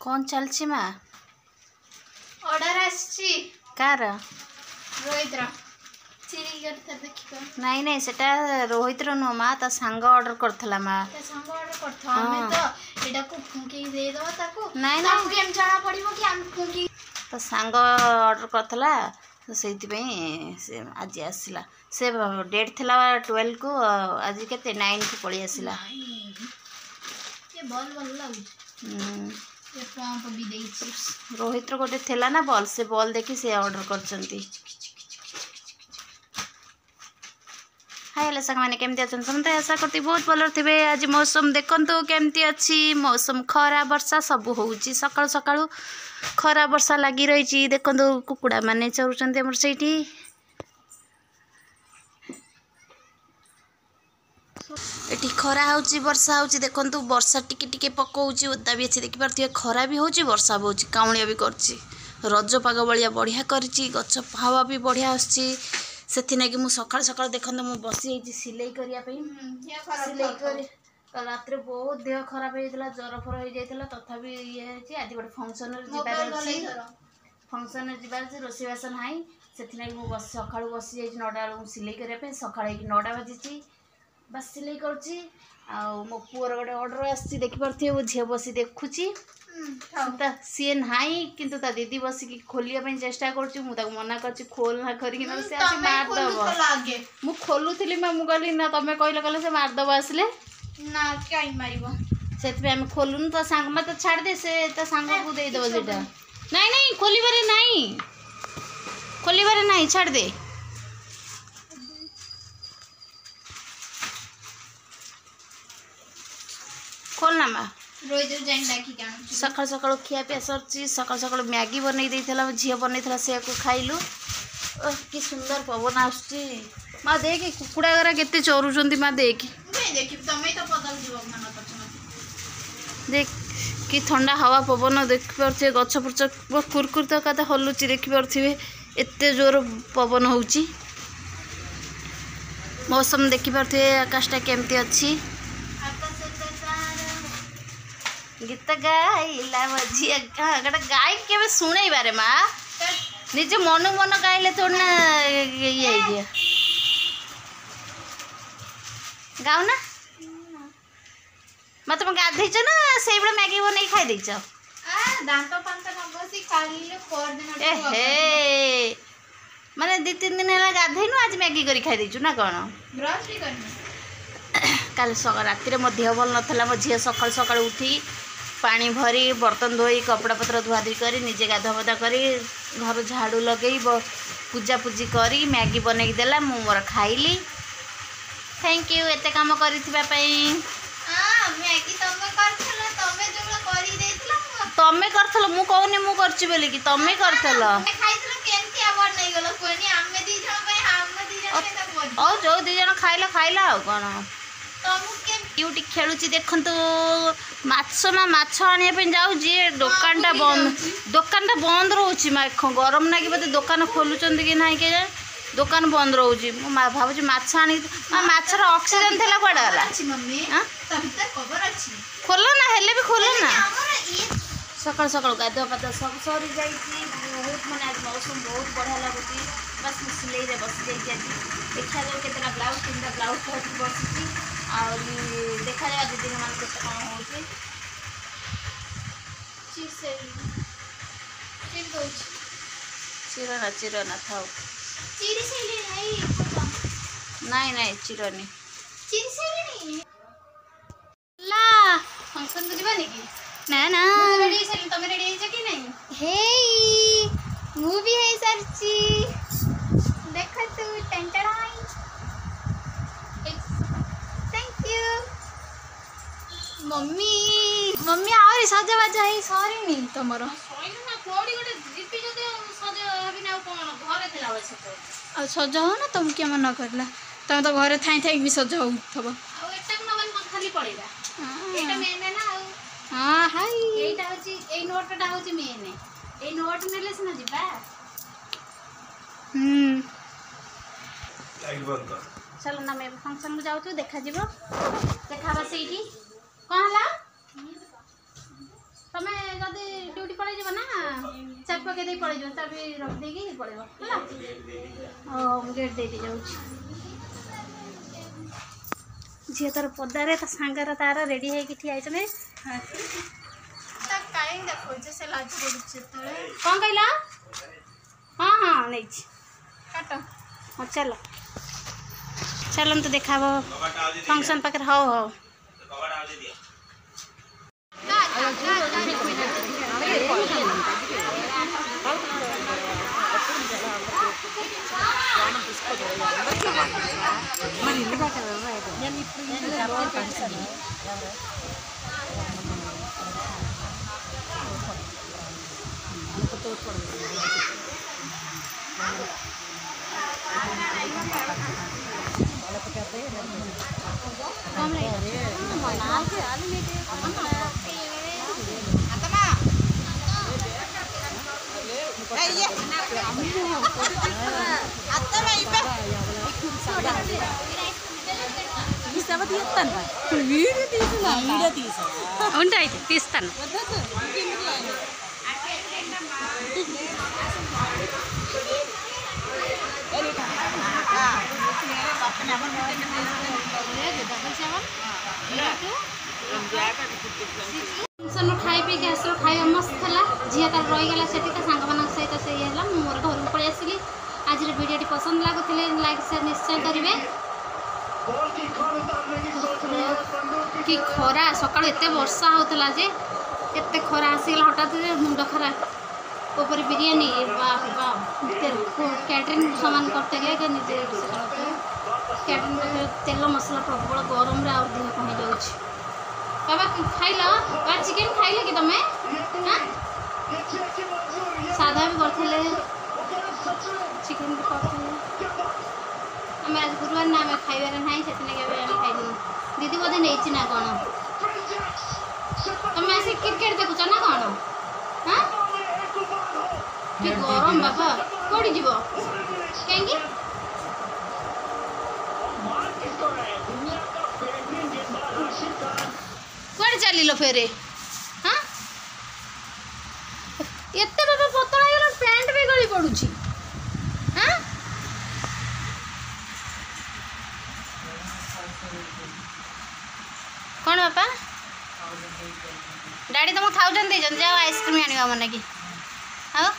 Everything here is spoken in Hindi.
कौन चलछि मा ऑर्डर आछि कार रोहित रा चिरी करता देखिबा नहीं नहीं सेटा रोहित रो नो मा ता सांग ऑर्डर करथला मा ता सांग ऑर्डर करथा हमें तो एटा को फुंकी दे दो ताको नहीं ताको केम जाना पड़िबो कि हम फुंकी ता सांग ऑर्डर करथला तो सेति पे से आज आसिला से डेट थिला 12 को आज केते 9 को पळी आसिला ये बॉल लागु ये पंप भी देछि रोहित रो गोटे थिला ना बॉल से बॉल देखि से ऑर्डर करचंती। हाय हेलो संग माने केमती अछन समते आशा करती बहुत भल थे। आज मौसम देखंतु केमती अच्छी मौसम खरा वर्षा सब होउची सकाळ सकाळ खरा वर्षा लगी रही देखंतु कुकुड़ा माने चरुचंती हमर सेठी एठी खरा होउची वर्षा होउची देखंतु वर्षा टिके टिके पकोउची ओदा भी अच्छी देखि परथिए खरा भी होउची वर्षा भी होउची काउणिया भी करची रज पाग बलिया बढ़िया करची गछ हवा भी बढ़िया आछी सेथि नै कि मु सकाळ सकाळ देखंतु मु बसी आइची सिलाई करिया पई सिलाई करी कल रात रे बहुत देह खराब होइतला ज्वर फर होई जाइतला तथापि ये छि आज गोटे फंक्शन रे जिबार अछि फंक्शन रे जिबार अछि रोसी बासन हाई सेथि नै मु बस सकाळ बसी आइची 9टा रे सिलाई करिया पई सकाळ 9टा बजिची बस सिलाई करची आ मो पुअर गोटे ऑर्डर आसी देखि परथिए वो झियो बसी देखुची सी नाई किंतु ता दीदी बस की खोलिया पे चेष्टा करची मु ताको मना करची खोल ना करी ना से आसी मार दबो मु खोलुथिली मु कहली ना तमे कहले कहले से मार दबो आसले ना काई मारिबो सेत पे हम खोलुन तो संग में तो छाड़ दे से तो संग को दे दबो जेटा नहीं नहीं खोलिबारे नहीं छाड़ दे खोलना मा रोहित जाइन डाकी कान सकाळ सकाळ खिया पे सरची सकाळ सकाळ मैगी बनै देइथला झियो बनैथला से को खाइलु कि सुंदर पवन आछी मा देख कुकुड़ा गरा केते चोरुचंती मा देख मैं देखि तमे तो बदल दिबो मन पछन देख कि ठंडा हवा पवन देख परथे गछ पुछ कुरकुर तो कते हलुची देख परथिबे एते जोर पवन होउची मौसम देख परथे आकाशटा केमती अछि गीत गाइला मझिया गटा गाय के शुणे बारे माँ निजे मन मन गाइले थोड़ा ना ये गाओ ना मैं तुम गाधेच ना से मैगी बन खाई देच दांत पांत नबसी खाली पर दिन ए माने 2-3 दिन है गाधेनु आज मैगी करी खाई देचु ना कौन ब्रश भी करनी काल राति मो देह भल नाला मो झी सकाल सकाल उठी पानी भरी बर्तन धोई कपड़ा पत्र धुआ धुई कर निजे गाधा बधा कर घर झाड़ू लगे पूजा पूजी करी मैगी बनई देला मु मोर खाइली थैंक यू एते काम करिथिबा पई मैगी तमे करथलो मु कहूनी मु करछि बोली कि तमे करथलो ओ जो 2 जन खाइला आ कोन यूटी खेलुची देखंतु माछ आनिया पे जाऊ जी दुकानटा बंद रोची मा गरम ना कि बते दुकान खोलुचंदी कि नाही के दुकान बंद रोची मो भाबुची माछ आनी माछर ऑक्सीजन थला पड़ा होला मम्मी त भीतर कवर अछि खोलो ना हेले भी खोलो ना सकाल सकाल गाधुआ पाता सब सरी जाइए बहुत मन आज मौसम बहुत बढ़िया लगुच बस सिलाई रे बस जाइए आज देखा जाए कितना ब्लाउज 3टा ब्लाउज बसी और देखा जाए दीदी मान के कौन हो चिरना था नहीं चिरनी फंक्शन को जीवा कि ना ना रेडी छै तमे रेडी छै कि नहीं हे मूवी है सरची देख तू टेंटड़ाई थैंक यू मम्मी आरी सजबाज है सरी नी तमरो सरी ना कोडी गोटे दीपी जदे सज हबी ना कोन घरे थिला बस आ सज हो ना तुम के मन करला तुम तो घरे थाई भी सज हो थबो आ एटा न बन खाली पड़ेगा एटा मेन ना हां हाय एटा होची ए नोटटा होची मेन ए नोट नेले से ना जिबा लाइट बंद कर चलो ना मैं फंक्शन में जाऊ देखा जीवो देखा बस एठी कोन हला तमे जदी पकई दे पड़े चाबी रख देगी पड़ेगा है गेट दे जाऊँ झी तार पदारे सांगर तार रेडी होगी ठिया कहीं देखो से लाज कौन कहला हाँ हाँ नहीं काट हाँ चलो चलन तो देखा फंक्शन पाखे हाँ हाँ ఉంటాయి తీస్తాను खाई पी आस खाଇବା मस्त था झी तार रहीगला से सांग मान सहित से ये मोर घर को पलि आसली आज वीडियो पसंद लगुले लाइक शेयर निश्चय करेंगे कि खरा सका एत वर्षा होता जे केते खरा आसीगला हठात मुंड खराब ऊपर बिरियानी कैटरिंग सामान करते निजे कैटरिंग तेल मसला प्रबल गरम रे और देह कमी जाऊँ बाबा खाइल बा चिकेन खाइल कि तुम सादा भी करते चिकेन भी करते आम आज गुरुवार ना आम खाइबार ना से खाइलु दीदी बोधे नहीं ना कौन तुम आस क्रिकेट देखुच ना कौन हाँ कि गरम बाबा कौड़ी जीव कहीं कौन चल फेरे हाँ एत बाबा पतला गला पैंट भी गली पड़ुची हाँ कौन बापा डैडी तुमको 1000 दे जाओ आइसक्रीम आने मन की हाँ